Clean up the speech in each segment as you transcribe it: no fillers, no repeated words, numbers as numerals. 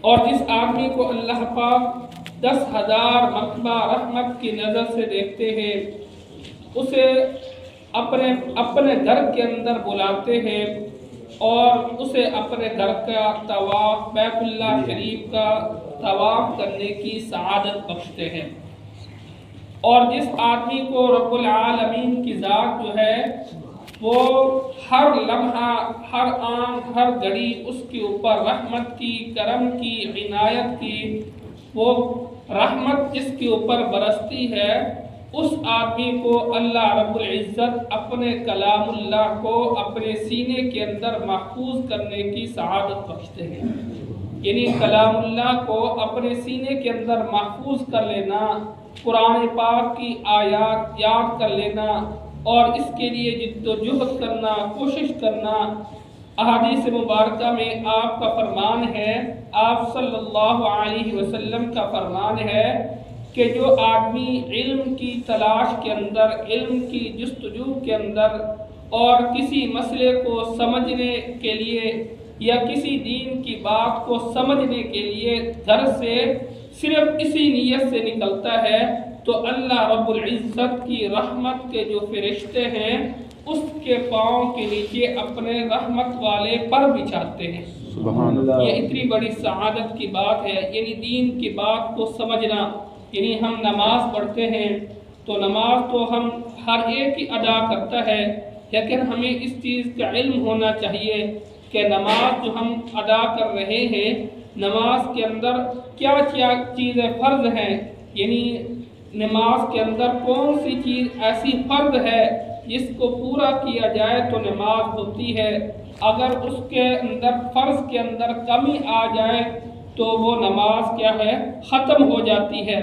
اور جس آدمی کو اللہ پاک 10,000 مرتبہ رحمت کی نظر سے دیکھتے ہیں، اسے اپنے گھر کے اندر بلاتے ہیں اور اسے اپنے گھر کا طواف، بیت اللہ شریف کا طواف کرنے کی سعادت بخشتے ہیں۔ اور جس آدمی کو رب العالمین کی ذات جو ہے وہ ہر لمحہ، ہر آن، ہر گھڑی اس کے اوپر رحمت کی، کرم کی، عنایت کی، وہ رحمت جس کے اوپر برستی ہے، اس آدمی کو اللہ رب العزت اپنے کلام اللہ کو اپنے سینے کے اندر محفوظ کرنے کی سعادت بخشتے ہیں۔ یعنی کلام اللہ کو اپنے سینے کے اندر محفوظ کر لینا، قرآن پاک کی آیات یاد کر لینا اور اس کے لیے جد و جہد کرنا، کوشش کرنا۔ احادیث مبارکہ میں آپ کا فرمان ہے، آپ صلی اللہ علیہ وسلم کا فرمان ہے کہ جو آدمی علم کی تلاش کے اندر، علم کی جستجو کے اندر اور کسی مسئلے کو سمجھنے کے لیے یا کسی دین کی بات کو سمجھنے کے لیے گھر سے صرف اسی نیت سے نکلتا ہے تو اللہ رب العزت کی رحمت کے جو فرشتے ہیں اس کے پاؤں کے نیچے اپنے رحمت والے پر بچھاتے ہیں۔ سبحان اللہ۔ یہ اتنی بڑی سعادت کی بات ہے، یعنی دین کی بات کو سمجھنا۔ یعنی ہم نماز پڑھتے ہیں تو نماز تو ہم ہر ایک ہی ادا کرتا ہے، لیکن ہمیں اس چیز کا علم ہونا چاہیے کہ نماز جو ہم ادا کر رہے ہیں، نماز کے اندر کیا چیزیں فرض ہیں، یعنی نماز کے اندر کون سی چیز ایسی فرض ہے جس کو پورا کیا جائے تو نماز ہوتی ہے، اگر اس کے اندر فرض کے اندر کمی آ جائے تو وہ نماز کیا ہے، ختم ہو جاتی ہے۔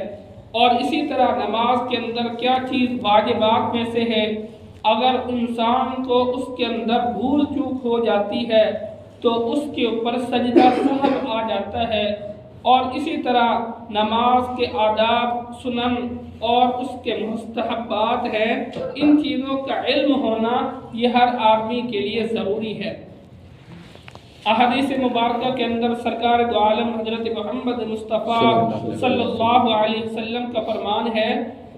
اور اسی طرح نماز کے اندر کیا چیز واجبات میں سے ہے، اگر انسان کو اس کے اندر بھول چوک ہو جاتی ہے تو اس کے اوپر سجدہ سہو آ جاتا ہے۔ اور اسی طرح نماز کے آداب، سنن اور اس کے مستحبات ہیں، ان چیزوں کا علم ہونا یہ ہر آدمی کے لیے ضروری ہے۔ احادیث مبارکہ کے اندر سرکار دو عالم حضرت محمد مصطفیٰ صلی اللہ علیہ وسلم کا فرمان ہے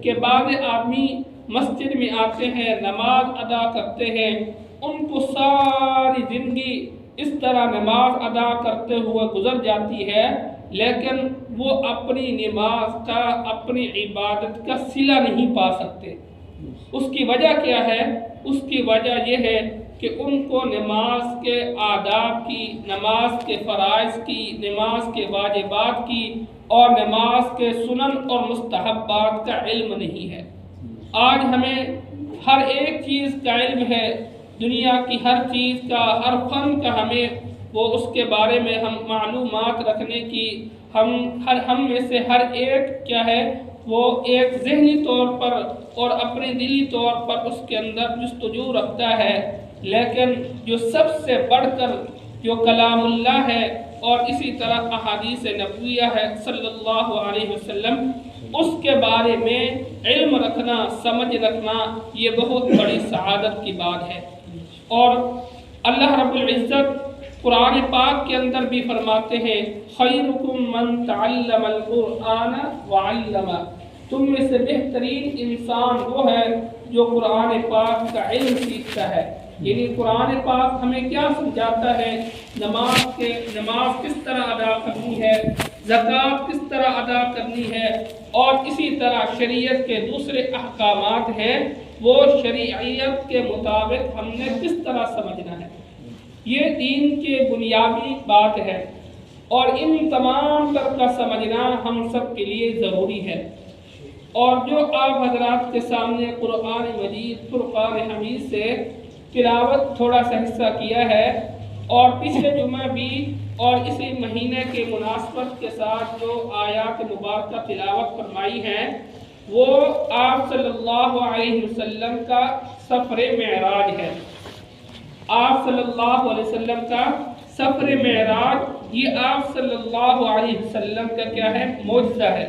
کہ بعض آدمی مسجد میں آتے ہیں، نماز ادا کرتے ہیں، ان کو ساری زندگی اس طرح نماز ادا کرتے ہوئے گزر جاتی ہے، لیکن وہ اپنی نماز کا، اپنی عبادت کا صلہ نہیں پا سکتے۔ اس کی وجہ کیا ہے؟ اس کی وجہ یہ ہے کہ ان کو نماز کے آداب کی، نماز کے فرائض کی، نماز کے واجبات کی اور نماز کے سنن اور مستحبات کا علم نہیں ہے۔ آج ہمیں ہر ایک چیز کا علم ہے، دنیا کی ہر چیز کا، ہر فن کا ہمیں وہ اس کے بارے میں ہم معلومات رکھنے کی، ہم میں سے ہر ایک کیا ہے، وہ ایک ذہنی طور پر اور اپنے دلی طور پر اس کے اندر جستجو رکھتا ہے، لیکن جو سب سے بڑھ کر جو کلام اللہ ہے اور اسی طرح احادیث نبویہ ہے صلی اللہ علیہ وسلم، اس کے بارے میں علم رکھنا، سمجھ رکھنا، یہ بہت بڑی سعادت کی بات ہے۔ اور اللہ رب العزت قرآن پاک کے اندر بھی فرماتے ہیں، خیرکم من تعلم القرآن وعلمہ، تم میں سے بہترین انسان وہ ہے جو قرآن پاک کا علم سیکھتا ہے۔ یعنی قرآن پاک ہمیں کیا سمجھاتا ہے، نماز کس طرح ادا کرنی ہے، زکوٰۃ کس طرح ادا کرنی ہے، اور اسی طرح شریعت کے دوسرے احکامات ہیں وہ شریعت کے مطابق ہم نے کس طرح سمجھنا ہے۔ یہ دین کے بنیادی بات ہے اور ان تمام تر کا سمجھنا ہم سب کے لیے ضروری ہے۔ اور جو آپ حضرات کے سامنے قرآن مجید فرقان حمید سے تلاوت تھوڑا سا حصہ کیا ہے، اور پچھلے جمعہ بھی اور اسی مہینے کے مناسبت کے ساتھ جو آیات مبارکہ تلاوت فرمائی ہیں، وہ آپ صلی اللہ علیہ وسلم کا سفر معراج ہے۔ آپ صلی اللہ علیہ وسلم کا سفر معراج، یہ آپ صلی اللہ علیہ وسلم کا کیا ہے، معجزہ ہے۔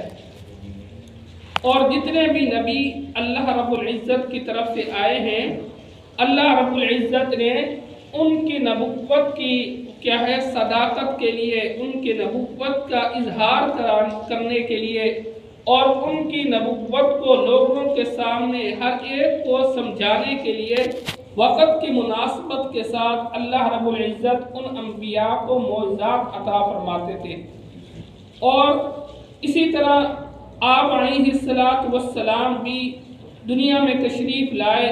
اور جتنے بھی نبی اللہ رب العزت کی طرف سے آئے ہیں، اللہ رب العزت نے ان کی نبوت کی کیا ہے صداقت کے لیے، ان کی نبوت کا اظہار کرنے کے لیے اور ان کی نبوت کو لوگوں کے سامنے ہر ایک کو سمجھانے کے لیے وقت کی مناسبت کے ساتھ اللہ رب العزت ان انبیاء کو معجزات عطا فرماتے تھے۔ اور اسی طرح آپ علیہ السلام بھی دنیا میں تشریف لائے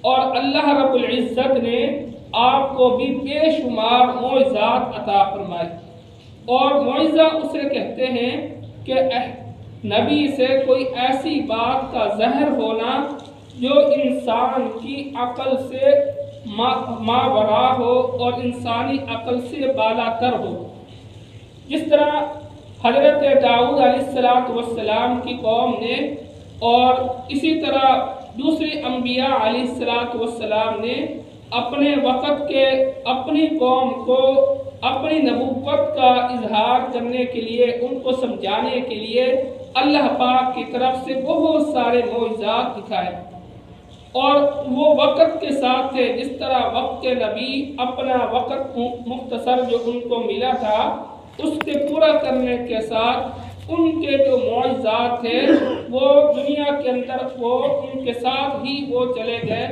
اور اللہ رب العزت نے آپ کو بھی بے شمار معجزات عطا فرمائے۔ اور معجزہ اسے کہتے ہیں کہ نبی سے کوئی ایسی بات کا ظاہر ہونا جو انسان کی عقل سے ماورا ہو اور انسانی عقل سے بالا تر ہو۔ جس طرح حضرت داؤد علیہ السلام کی قوم نے اور اسی طرح دوسرے انبیاء علیہ السلام نے اپنے وقت کے اپنی قوم کو اپنی نبوت کا اظہار کرنے کے لیے، ان کو سمجھانے کے لیے اللہ پاک کی طرف سے بہت سارے معجزات دکھائے، اور وہ وقت کے ساتھ تھے۔ جس طرح وقت کے نبی اپنا وقت مختصر جو ان کو ملا تھا اس کے پورا کرنے کے ساتھ ان کے جو معجزات تھے وہ دنیا کے اندر وہ ان کے ساتھ ہی وہ چلے گئے،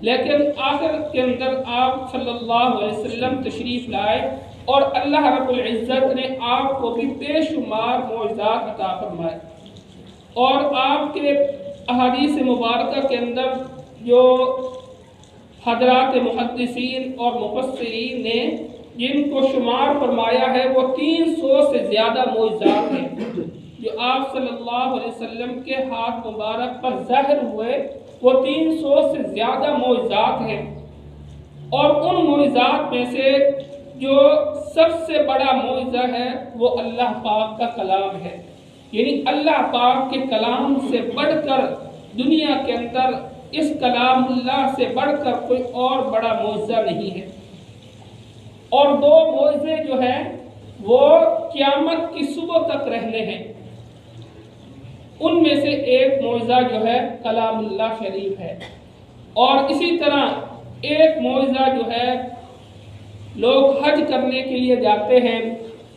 لیکن آخر کے اندر آپ صلی اللہ علیہ وسلم تشریف لائے اور اللہ رب العزت نے آپ کو بھی بے شمار معجزات عطا فرمائے۔ اور آپ کے احادیث مبارکہ کے اندر جو حضرات محدثین اور مفسرین نے جن کو شمار فرمایا ہے وہ 300 سے زیادہ معجزات ہیں جو آپ صلی اللہ علیہ وسلم کے ہاتھ مبارک پر ظاہر ہوئے، وہ 300 سے زیادہ معجزات ہیں۔ اور ان معجزات میں سے جو سب سے بڑا معجزہ ہے وہ اللہ پاک کا کلام ہے، یعنی اللہ پاک کے کلام سے بڑھ کر دنیا کے اندر اس کلام اللہ سے بڑھ کر کوئی اور بڑا معجزہ نہیں ہے۔ اور 2 معجزے جو ہیں وہ قیامت کی صبح تک رہنے ہیں، ان میں سے ایک معجزہ جو ہے کلام اللہ شریف ہے، اور اسی طرح ایک معجزہ جو ہے لوگ حج کرنے کے لیے جاتے ہیں۔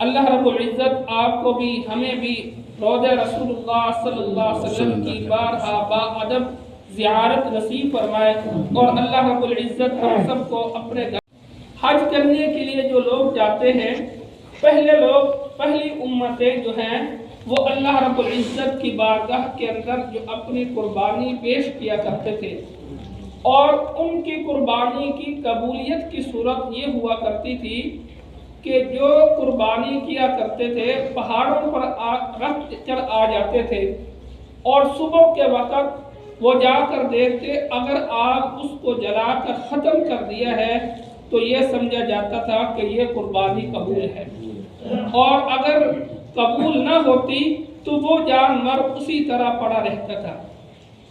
اللہ رب العزت آپ کو بھی ہمیں بھی روضہ رسول اللہ صلی اللہ علیہ وسلم کی بارہا باادب زیارت نصیب فرمائے، اور اللہ رب العزت ہم سب کو اپنے حج کرنے کے لیے جو لوگ جاتے ہیں، پہلی امتیں جو ہیں وہ اللہ رب العزت کی بارگاہ کے اندر جو اپنی قربانی پیش کیا کرتے تھے، اور ان کی قربانی کی قبولیت کی صورت یہ ہوا کرتی تھی کہ جو قربانی کیا کرتے تھے پہاڑوں پر رکھ کر آ جاتے تھے، اور صبح کے وقت وہ جا کر دیکھتے اگر آپ اس کو جلا کر ختم کر دیا ہے تو یہ سمجھا جاتا تھا کہ یہ قربانی قبول ہے، اور اگر قبول نہ ہوتی تو وہ جانور اسی طرح پڑا رہتا تھا۔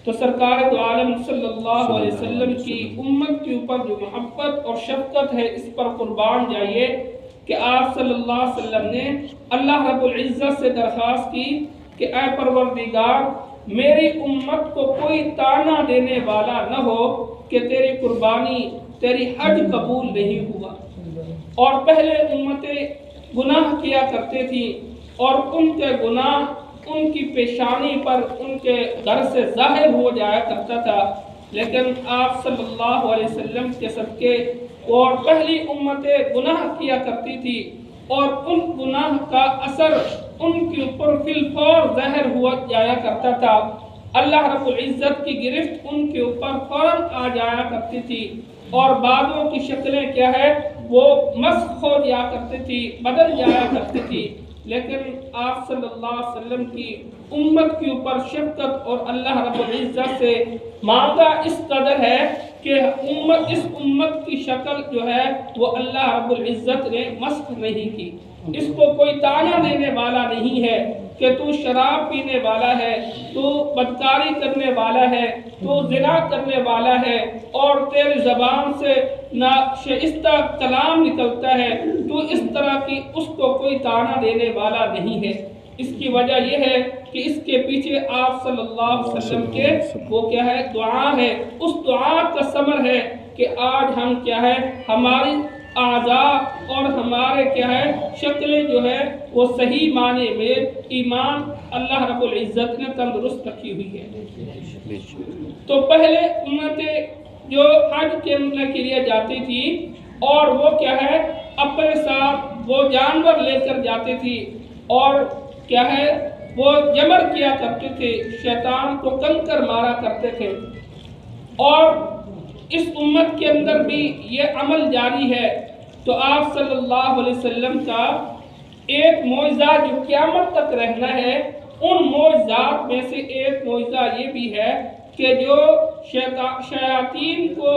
تو سرکار دو عالم صلی اللہ علیہ وسلم کی امت کے اوپر جو محبت اور شفقت ہے اس پر قربان جائیے کہ آپ صلی اللہ علیہ وسلم نے اللہ رب العزت سے درخواست کی کہ اے پروردگار میری امت کو کوئی تانا دینے والا نہ ہو کہ تیری قربانی تیری حج قبول نہیں ہوا۔ اور پہلے امتیں گناہ کیا کرتے تھی اور ان کے گناہ ان کی پیشانی پر ان کے گھر سے ظاہر ہو جایا کرتا تھا، لیکن آپ صلی اللہ علیہ وسلم کے صدقے اور پہلی امتیں گناہ کیا کرتی تھی اور ان گناہ کا اثر ان کے اوپر فی الفور ظاہر ہوا جایا کرتا تھا۔ اللہ رب العزت کی گرفت ان کے اوپر فوراً آ جایا کرتی تھی، اور بعضوں کی شکلیں کیا ہے وہ مسخ ہو جایا کرتی تھی، بدل جایا کرتی تھی، لیکن آپ صلی اللہ علیہ وسلم کی امت کے اوپر شفقت اور اللہ رب العزت سے مانگا اس قدر ہے کہ اس امت کی شکل جو ہے وہ اللہ رب العزت نے مسخ نہیں کی۔ اس کو کوئی تانا دینے والا نہیں ہے کہ تو شراب پینے والا ہے، تو بدکاری کرنے والا ہے، تو زنا کرنے والا ہے، اور تیرے زبان سے ناشائستہ کلام نکلتا ہے، تو اس طرح کی اس کو کوئی تانا دینے والا نہیں ہے۔ اس کی وجہ یہ ہے کہ اس کے پیچھے آپ صلی اللہ علیہ وسلم کے وہ کیا ہے دعا ہے، اس دعا کا ثمر ہے کہ آج ہم کیا ہے ہماری اعضاء اور ہمارے کیا ہے شکلیں جو ہے وہ صحیح معنی میں ایمان اللہ رب العزت نے تندرست رکھی ہوئی ہے۔ تو پہلے امتیں جو حج کے لیے جاتی تھی اور وہ کیا ہے اپنے ساتھ وہ جانور لے کر جاتی تھی اور کیا ہے وہ جمر کیا کرتے تھے، شیطان کو کنکر مارا کرتے تھے۔ اور اس امت کے اندر بھی یہ عمل جاری ہے۔ تو آپ صلی اللہ علیہ وسلم کا ایک معجزہ جو قیامت تک رہنا ہے، ان معجزات میں سے ایک معجزہ یہ بھی ہے کہ جو شیاطین کو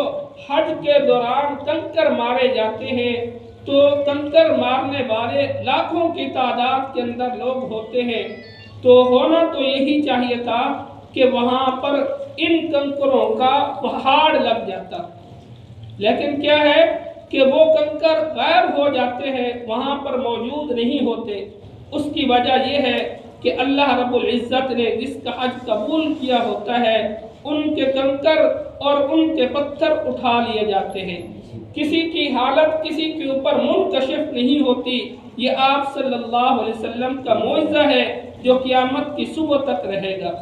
حج کے دوران کنکر مارے جاتے ہیں تو کنکر مارنے والے لاکھوں کی تعداد کے اندر لوگ ہوتے ہیں، تو ہونا تو یہی چاہیے تھا کہ وہاں پر ان کنکروں کا پہاڑ لگ جاتا، لیکن کیا ہے کہ وہ کنکر غائب ہو جاتے ہیں، وہاں پر موجود نہیں ہوتے۔ اس کی وجہ یہ ہے کہ اللہ رب العزت نے جس کا حج قبول کیا ہوتا ہے ان کے کنکر اور ان کے پتھر اٹھا لیے جاتے ہیں، کسی کی حالت کسی کے اوپر منکشف نہیں ہوتی۔ یہ آپ صلی اللہ علیہ وسلم کا معجزہ ہے جو قیامت کی صبح تک رہے گا۔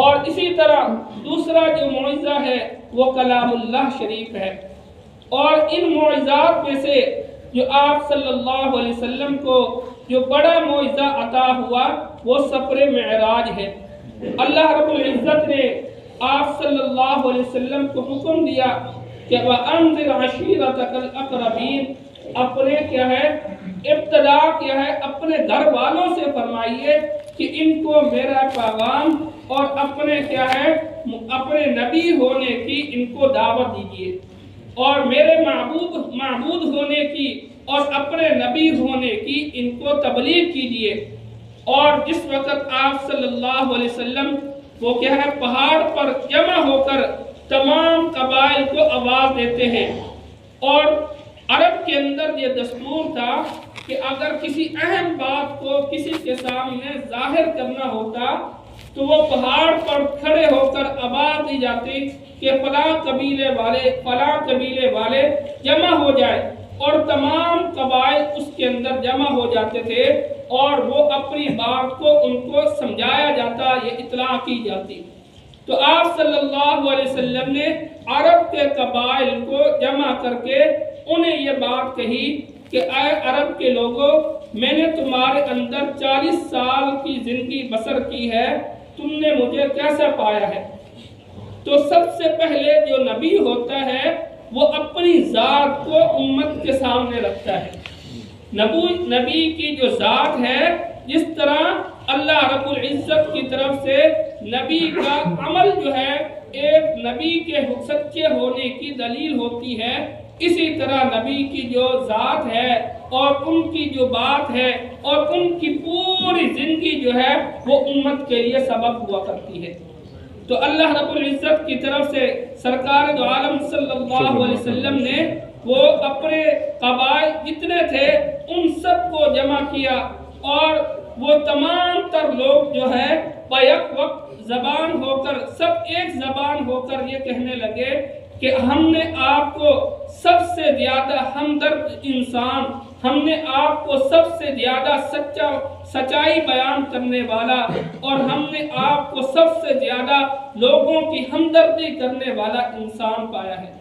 اور اسی طرح دوسرا جو معجزہ ہے وہ کلام اللہ شریف ہے۔ اور ان معجزات میں سے جو آپ صلی اللہ علیہ وسلم کو جو بڑا معجزہ عطا ہوا وہ سفر معراج ہے۔ اللہ رب العزت نے آپ صلی اللہ علیہ وسلم کو حکم دیا کہ وَأَنذِرْ عَشِيرَتَكَ الْأَقْرَبِينَ، اپنے کیا ہے ابتدا کیا ہے اپنے گھر والوں سے فرمائیے کہ ان کو میرا پیغام اور اپنے کیا ہے اپنے نبی ہونے کی ان کو دعوت دیجیے، اور میرے معبود ہونے کی اور اپنے نبی ہونے کی ان کو تبلیغ کیجیے۔ اور جس وقت آپ صلی اللہ علیہ وسلم وہ کیا ہے پہاڑ پر جمع ہو کر تمام قبائل کو آواز دیتے ہیں، اور عرب کے اندر یہ دستور تھا کہ اگر کسی اہم بات کو کسی کے سامنے ظاہر کرنا ہوتا تو وہ پہاڑ پر کھڑے ہو کر آواز دی جاتی کہ فلاں قبیلے والے جمع ہو جائے، اور تمام قبائل اس کے اندر جمع ہو جاتے تھے اور وہ اپنی بات کو ان کو سمجھایا جاتا، یہ اطلاع کی جاتی۔ تو آپ صلی اللہ علیہ وسلم نے عرب کے قبائل کو جمع کر کے انہیں یہ بات کہی کہ اے عرب کے لوگوں، میں نے تمہارے اندر 40 سال کی زندگی بسر کی ہے، تم نے مجھے کیسا پایا ہے؟ تو سب سے پہلے جو نبی ہوتا ہے وہ اپنی ذات کو امت کے سامنے رکھتا ہے۔ نبی کی جو ذات ہے، جس طرح اللہ رب العزت کی طرف سے نبی کا عمل جو ہے ایک نبی کے سچے ہونے کی دلیل ہوتی ہے، اسی طرح نبی کی جو ذات ہے اور ان کی جو بات ہے اور ان کی پوری زندگی جو ہے وہ امت کے لیے سبب ہوا کرتی ہے۔ تو اللہ رب العزت کی طرف سے سرکار دو عالم صلی اللہ علیہ وسلم نے وہ اپنے قبائل جتنے تھے ان سب کو جمع کیا، اور وہ تمام تر لوگ جو ہے بیک وقت زبان ہو کر سب ایک زبان ہو کر یہ کہنے لگے کہ ہم نے آپ کو سب سے زیادہ ہمدرد انسان، ہم نے آپ کو سب سے زیادہ سچائی بیان کرنے والا، اور ہم نے آپ کو سب سے زیادہ لوگوں کی ہمدردی کرنے والا انسان پایا ہے۔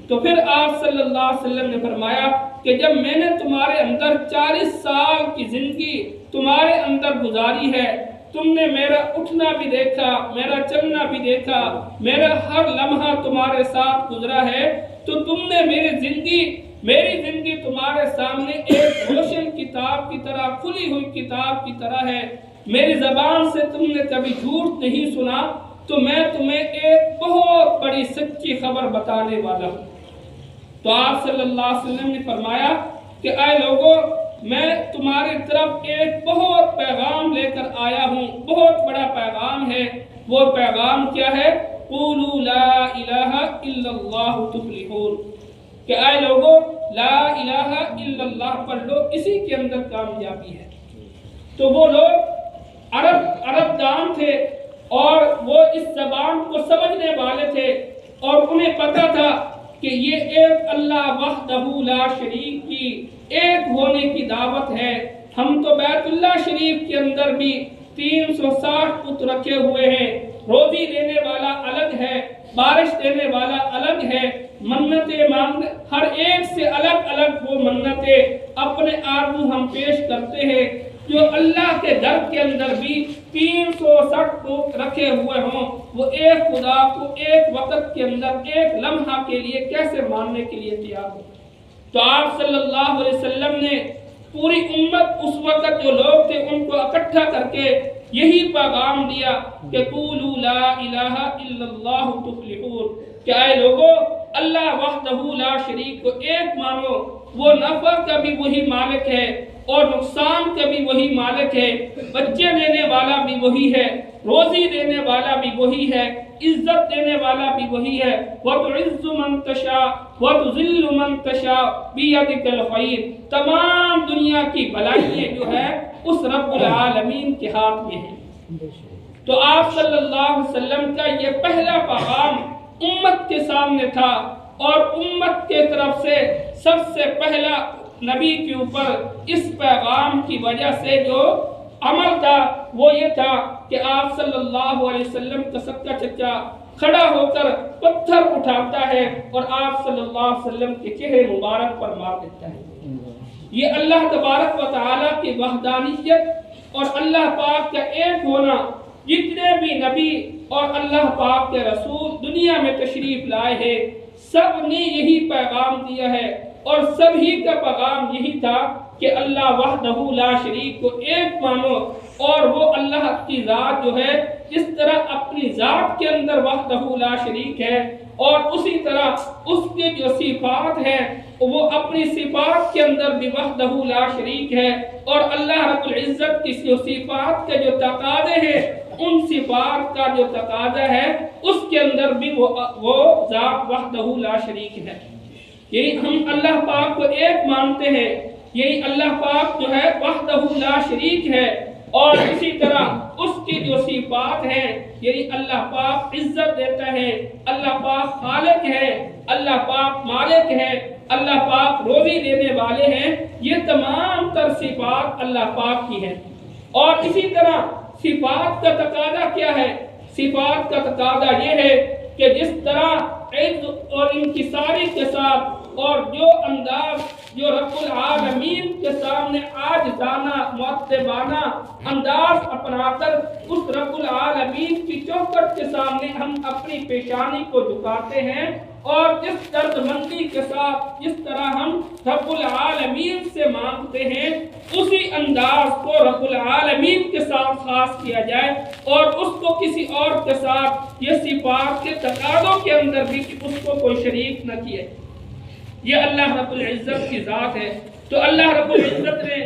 تو پھر آپ صلی اللہ علیہ وسلم نے فرمایا کہ جب میں نے تمہارے اندر 40 سال کی زندگی تمہارے اندر گزاری ہے، تم نے میرا اٹھنا بھی دیکھا، میرا چلنا بھی دیکھا، میرا ہر لمحہ تمہارے ساتھ گزرا ہے، تو تم نے میری زندگی تمہارے سامنے ایک روشن کتاب کی طرح، کھلی ہوئی کتاب کی طرح ہے، میری زبان سے تم نے کبھی جھوٹ نہیں سنا، تو میں تمہیں ایک بہت بڑی سچی خبر بتانے والا ہوں۔ تو آپ صلی اللہ علیہ وسلم نے فرمایا کہ اے لوگوں، میں تمہاری طرف ایک بہت پیغام لے کر آیا ہوں، بہت بڑا پیغام ہے۔ وہ پیغام کیا ہے؟ قولوا لا الہ الا اللہ تفلحون، کہ اے لوگوں لا الہ الا اللہ پڑھ لو، اسی کے اندر کامیابی ہے۔ تو وہ لوگ عرب دان تھے اور وہ اس زبان کو سمجھنے والے تھے، اور انہیں پتا تھا کہ یہ ایک اللہ وحدہ لا شریک ایک ہونے کی دعوت ہے۔ ہم تو بیت اللہ شریف کے اندر بھی 360 بت رکھے ہوئے ہیں، روزی دینے والا الگ ہے، بارش دینے والا الگ ہے، منتیں مانگ ہر ایک سے الگ الگ وہ منتیں اپنے آرزو ہم پیش کرتے ہیں۔ جو اللہ کے گھر کے اندر بھی 360 بت رکھے ہوئے ہوں، وہ ایک خدا کو ایک وقت کے اندر ایک لمحہ کے لیے کیسے ماننے کے لیے تیار ہو؟ تو آپ صلی اللہ علیہ وسلم نے پوری امت، اس وقت جو لوگ تھے ان کو اکٹھا کر کے یہی پیغام دیا کہ قولوا لا الہ الا اللہ تفلحون، کہ اے لوگو اللہ وحدہ لا شریک کو ایک مانو، وہ نفع کا بھی وہی مالک ہے اور نقصان کا بھی وہی مالک ہے، بچے دینے والا بھی وہی ہے، روزی دینے والا بھی وہی ہے، عزت دینے والا بھی وہی ہے۔ وَتُعِزُّ مَن تَشَاءُ وَتُذِلُّ مَن تَشَاءُ بِيَدِكَ الْخَيْرُ، تمام دنیا کی بھلائیاں جو ہے اس رب العالمین کے ہاتھ میں ہیں۔ تو آپ صلی اللہ علیہ وسلم کا یہ پہلا پیغام امت کے سامنے تھا، اور امت کے طرف سے سب سے پہلا نبی کے اوپر اس پیغام کی وجہ سے جو عمل تھا وہ یہ تھا کہ آپ صلی اللہ علیہ وسلم کا سکا چچا کھڑا ہو کر پتھر اٹھاتا ہے اور آپ صلی اللہ علیہ وسلم کے چہرے مبارک پر مار دیتا ہے۔ یہ اللہ تبارک و تعالیٰ کی وحدانیت اور اللہ پاک کا ایک ہونا، جتنے بھی نبی اور اللہ پاک کے رسول دنیا میں تشریف لائے ہیں، سب نے یہی پیغام دیا ہے، اور سبھی کا پیغام یہی تھا کہ اللہ وحدہ لا شریک کو ایک مانو، اور وہ اللہ کی ذات جو ہے جس طرح اپنی ذات کے اندر وحدہ لا شریک ہے، اور اسی طرح اس کے جو صفات ہیں وہ اپنی صفات کے اندر بھی وحدہ لا شریک ہے، اور اللہ رب العزت کی صفات کے جو تقاضے ہیں ان صفات کا جو تقاضا ہے اس کے اندر بھی وہ ذات وحدہ لا شریک ہے۔ یعنی ہم اللہ پاک کو ایک مانتے ہیں، یہی اللہ پاک جو ہے وحدہ لا شریک ہے، اور اسی طرح اس کی جو صفات ہیں، یعنی اللہ پاک عزت دیتا ہے، اللہ پاک خالق ہے، اللہ پاک مالک ہے، اللہ پاک روزی دینے والے ہیں، یہ تمام تر صفات اللہ پاک کی ہیں۔ اور اسی طرح صفات کا تقاضا کیا ہے؟ صفات کا تقاضا یہ ہے کہ جس طرح عز اور انکساری کے ساتھ اور جو انداز جو رب العالمین کے سامنے عاجزانہ مؤدبانہ انداز اپنا کر اس رب العالمین کی چوکھٹ کے سامنے ہم اپنی پیشانی کو جھکاتے ہیں، اور جس درد مندی کے ساتھ جس طرح ہم رب العالمین سے مانگتے ہیں، اسی انداز کو رب العالمین کے ساتھ خاص کیا جائے، اور اس کو کسی اور کے ساتھ یہ صفات کے تقاضوں کے اندر بھی کہ اس کو کوئی شریک نہ کیے۔ یہ اللہ رب العزت کی ذات ہے۔ تو اللہ رب العزت نے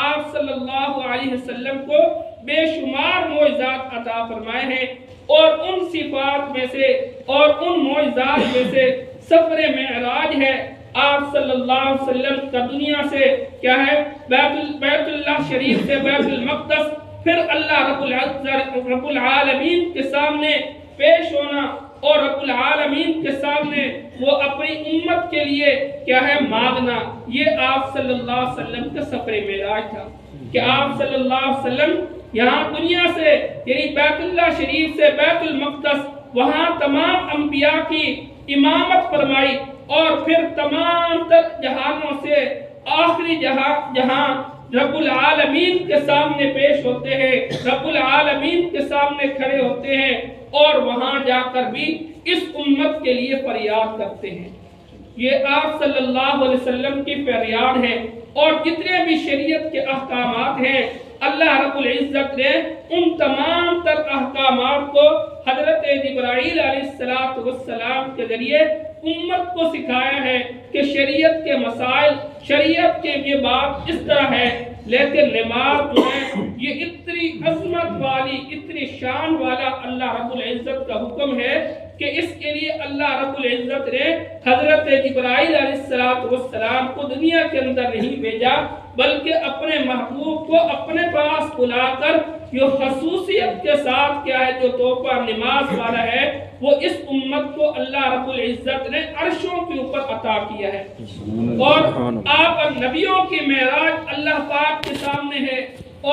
آپ صلی اللہ علیہ وسلم کو بے شمار معجزات عطا فرمائے ہیں، اور ان صفات میں سے اور ان معجزات میں سے سفر معراج ہے۔ آپ صلی اللہ علیہ وسلم کا دنیا سے کیا ہے بیت اللہ شریف سے بیت المقدس، پھر اللہ رب العالمین کے سامنے پیش ہونا، اور رب العالمین کے سامنے وہ اپنی امت کے لیے کیا ہے مانگنا، یہ آپ صلی اللہ علیہ وسلم کا سفر معراج تھا کہ آپ صلی اللہ علیہ وسلم یہاں دنیا سے یعنی بیت اللہ شریف سے بیت المقدس، وہاں تمام انبیاء کی امامت فرمائی، اور پھر تمام تر جہانوں سے آخری جہاں رب العالمین کے سامنے پیش ہوتے ہیں، رب العالمین کے سامنے کھڑے ہوتے ہیں، اور وہاں جا کر بھی اس امت کے لیے فریاد کرتے ہیں۔ یہ آپ صلی اللہ علیہ وسلم کی فریاد ہے، اور جتنے بھی شریعت کے احکامات ہیں اللہ رب العزت نے ان تمام تر احکامات کو حضرت جبرائیل علیہ السلام کے ذریعے امت کو سکھایا ہے کہ شریعت کے مسائل، شریعت کے یہ بات اس طرح ہے، لیکن نماز جو ہے یہ اتنی عظمت والی، اتنی شان والا اللہ رب العزت کا حکم ہے کہ اس کے لیے اللہ رب العزت نے حضرت جبرائیل علیہ السلام کو دنیا کے اندر نہیں بھیجا، بلکہ اپنے محبوب کو اپنے پاس بلا کر جو خصوصیت کے ساتھ کیا ہے جو تحفہ نماز والا ہے وہ اس امت کو اللہ رب العزت نے عرشوں کے اوپر عطا کیا ہے. اور آپ نبیوں کی معراج اللہ پاک کے سامنے ہے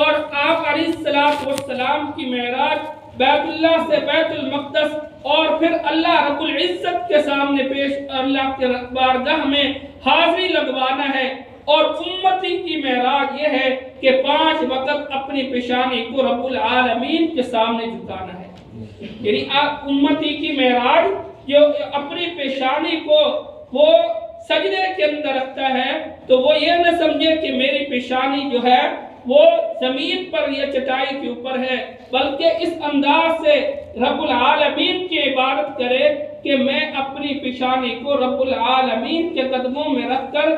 اور آپ علیہ السلام کی معراج بیت اللہ سے بیت المقدس اور پھر اللہ رب العزت کے سامنے پیش اللہ کے بارگاہ میں حاضری لگوانا ہے. اور امتی کی معراج یہ ہے کہ 5 وقت اپنی پیشانی کو رب العالمین کے سامنے جھکانا ہے. یعنی امتی کی معراج جو اپنی پیشانی کو وہ سجدے کے اندر رکھتا ہے تو وہ یہ نہ سمجھے کہ میری پیشانی جو ہے وہ زمین پر یا چٹائی کے اوپر ہے، بلکہ اس انداز سے رب العالمین کی عبادت کرے کہ میں اپنی پیشانی کو رب العالمین کے قدموں میں رکھ کر،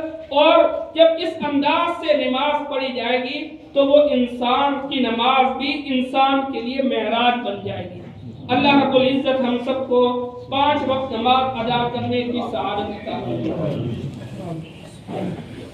اور جب اس انداز سے نماز پڑھی جائے گی تو وہ انسان کی نماز بھی انسان کے لیے معراج بن جائے گی. اللہ رب العزت ہم سب کو 5 وقت نماز ادا کرنے کی سعادت عطا فرمائے.